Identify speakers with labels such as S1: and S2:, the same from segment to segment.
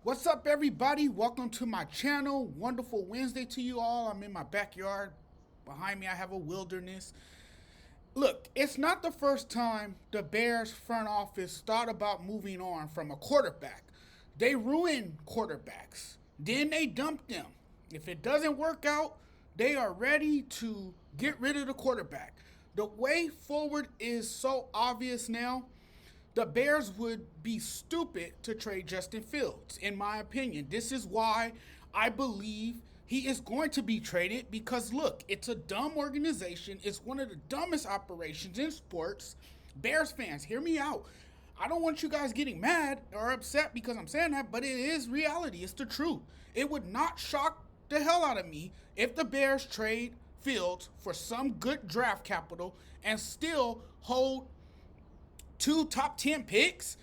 S1: What's up, everybody? Welcome to my channel. Wonderful Wednesday to you all. I'm in my backyard. Behind me, I have a wilderness. Look, it's not the first time the Bears front office thought about moving on from a quarterback. They ruin quarterbacks, then they dump them. If it doesn't work out, they are ready to get rid of the quarterback. The way forward is so obvious now. The Bears would be stupid to trade Justin Fields, in my opinion. This is why I believe he is going to be traded because, look, it's a dumb organization. It's one of the dumbest operations in sports. Bears fans, hear me out. I don't want you guys getting mad or upset because I'm saying that, but it is reality. It's the truth. It would not shock the hell out of me if the Bears trade Fields for some good draft capital and still hold two top 10 picks.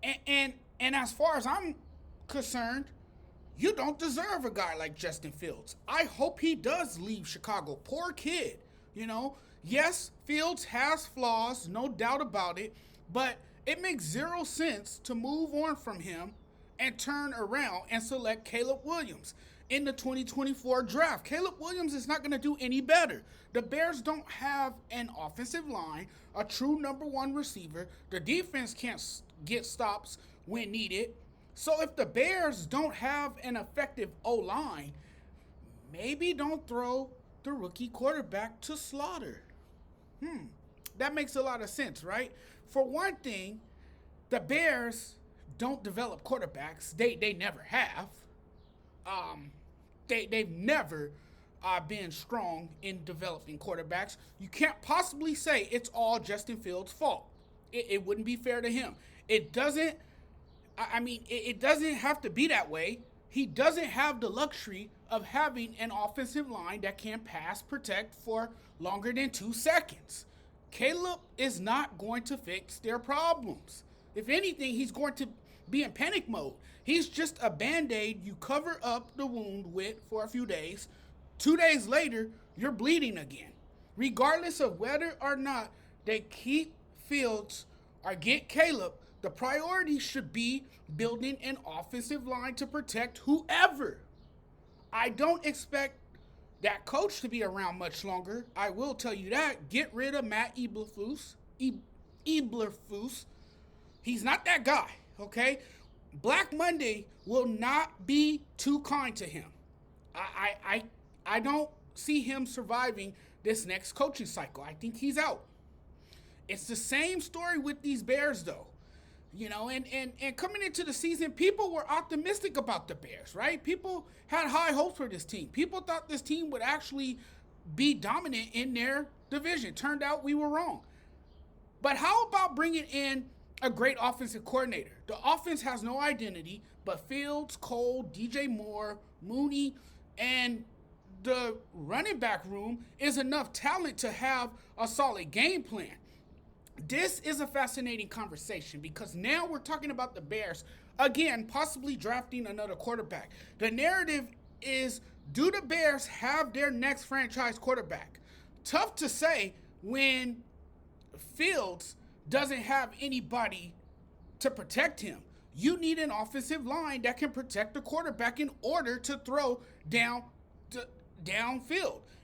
S1: And as far as I'm concerned, you don't deserve a guy like Justin Fields. I hope he does leave Chicago. Poor kid. You know, yes, Fields has flaws, no doubt about it, but it makes zero sense to move on from him and turn around and select Caleb Williams in the 2024 draft. Caleb Williams is not going to do any better. The Bears don't have an offensive line, a true number one receiver. The defense can't get stops when needed. So if the Bears don't have an effective O-line, maybe don't throw the rookie quarterback to slaughter. That makes a lot of sense, right? For one thing, the Bears don't develop quarterbacks. They never have. They've never been strong in developing quarterbacks. You can't possibly say it's all Justin Fields' fault. It wouldn't be fair to him. It doesn't. It doesn't have to be that way. He doesn't have the luxury of having an offensive line that can pass protect for longer than 2 seconds. Caleb is not going to fix their problems. If anything, he's going to be in panic mode. He's just a band-aid you cover up the wound with for a few days. 2 days later, you're bleeding again. Regardless of whether or not they keep Fields or get Caleb, the priority should be building an offensive line to protect whoever. I don't expect that coach to be around much longer. I will tell you that. Get rid of Matt Eberflus. Eberflus. He's not that guy, okay? Black Monday will not be too kind to him. I don't see him surviving this next coaching cycle. I think he's out. It's the same story with these Bears, though. You know, and coming into the season, people were optimistic about the Bears, right? People had high hopes for this team. People thought this team would actually be dominant in their division. Turned out we were wrong. But how about bringing in a great offensive coordinator? The offense has no identity, but Fields, Cole, DJ Moore, Mooney, and the running back room is enough talent to have a solid game plan. This is a fascinating conversation because now we're talking about the Bears, again, possibly drafting another quarterback. The narrative is, do the Bears have their next franchise quarterback? Tough to say when Fields doesn't have anybody to protect him. You need an offensive line that can protect the quarterback in order to throw downfield.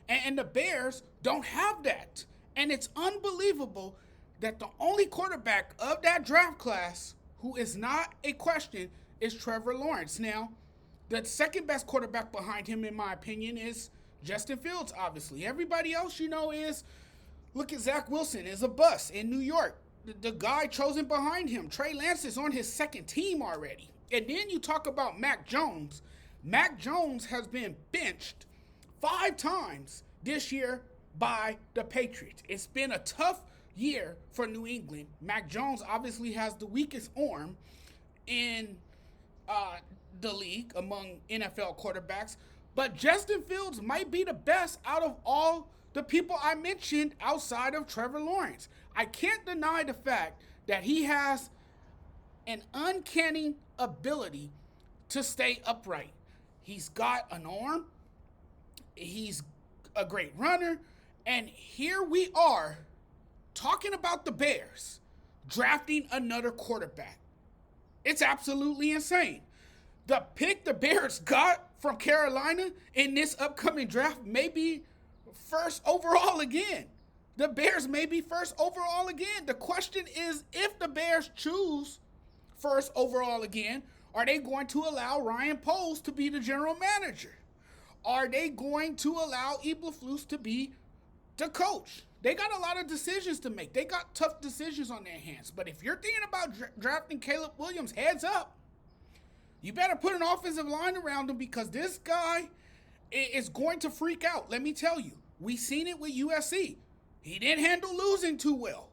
S1: And the Bears don't have that. And it's unbelievable that the only quarterback of that draft class who is not a question is Trevor Lawrence. Now, the second best quarterback behind him, in my opinion, is Justin Fields, obviously. Everybody else, is, look at Zach Wilson, is a bust in New York. The guy chosen behind him, Trey Lance, is on his second team already. And then you talk about Mac Jones. Mac Jones has been benched 5 times this year by the Patriots. It's been a tough year for New England. Mac Jones obviously has the weakest arm in the league among NFL quarterbacks, but Justin Fields might be the best out of all the people I mentioned outside of Trevor Lawrence. I can't deny the fact that he has an uncanny ability to stay upright. He's got an arm, he's a great runner, and here we are talking about the Bears drafting another quarterback. It's absolutely insane. The pick the Bears got from Carolina in this upcoming draft may be first overall again. The Bears may be first overall again. The question is, if the Bears choose first overall again, are they going to allow Ryan Poles to be the general manager? Are they going to allow Eberflus to be the coach? They got a lot of decisions to make. They got tough decisions on their hands. But if you're thinking about drafting Caleb Williams, heads up. You better put an offensive line around him, because this guy is going to freak out. Let me tell you. We seen it with USC. He didn't handle losing too well.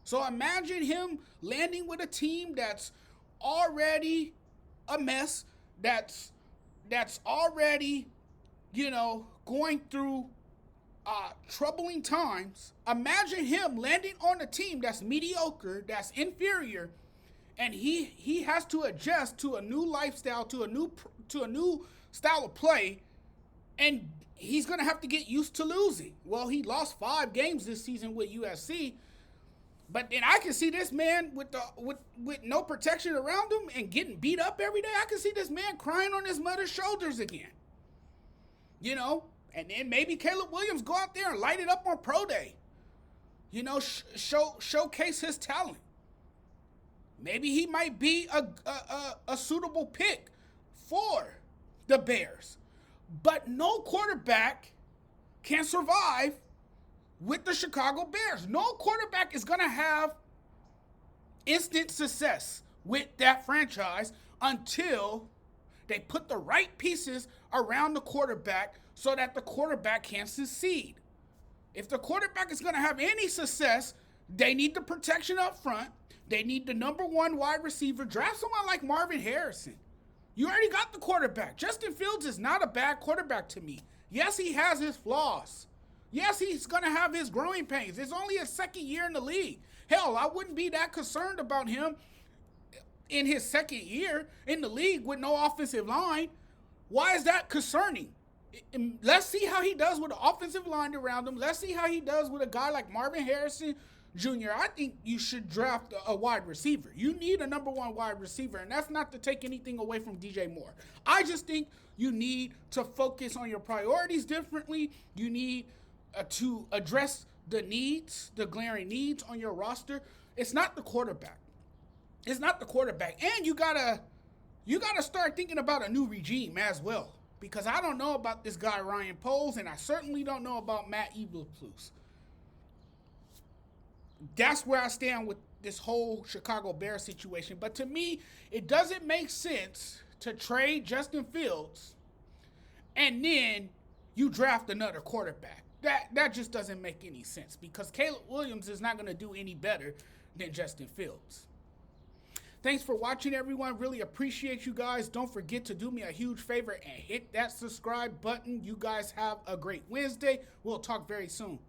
S1: So imagine him landing with a team that's already a mess, that's already, going through troubling times. Imagine him landing on a team that's mediocre, that's inferior, and he has to adjust to a new lifestyle, to a new style of play, and he's going to have to get used to losing. Well, he lost 5 games this season with USC, but then I can see this man with no protection around him and getting beat up every day. I can see this man crying on his mother's shoulders again. And then maybe Caleb Williams go out there and light it up on pro day. Showcase his talent. Maybe he might be a suitable pick for the Bears. But no quarterback can survive with the Chicago Bears. No quarterback is going to have instant success with that franchise until they put the right pieces around the quarterback so that the quarterback can succeed. If the quarterback is going to have any success, they need the protection up front. They need the number 1 wide receiver. Draft someone like Marvin Harrison. You already got the quarterback. Justin Fields is not a bad quarterback to me. Yes, he has his flaws. Yes, he's going to have his growing pains. It's only his second year in the league. Hell, I wouldn't be that concerned about him in his second year in the league with no offensive line. Why is that concerning? Let's see how he does with the offensive line around him. Let's see how he does with a guy like Marvin Harrison Jr. I think you should draft a wide receiver. You need a number 1 wide receiver, and that's not to take anything away from DJ Moore. I just think you need to focus on your priorities differently. You need to address the needs, the glaring needs on your roster. It's not the quarterback. It's not the quarterback. And you gotta start thinking about a new regime as well. Because I don't know about this guy Ryan Poles, and I certainly don't know about Matt Eberflus. That's where I stand with this whole Chicago Bears situation. But to me, it doesn't make sense to trade Justin Fields and then you draft another quarterback. That just doesn't make any sense, because Caleb Williams is not going to do any better than Justin Fields. Thanks for watching, everyone. Really appreciate you guys. Don't forget to do me a huge favor and hit that subscribe button. You guys have a great Wednesday. We'll talk very soon.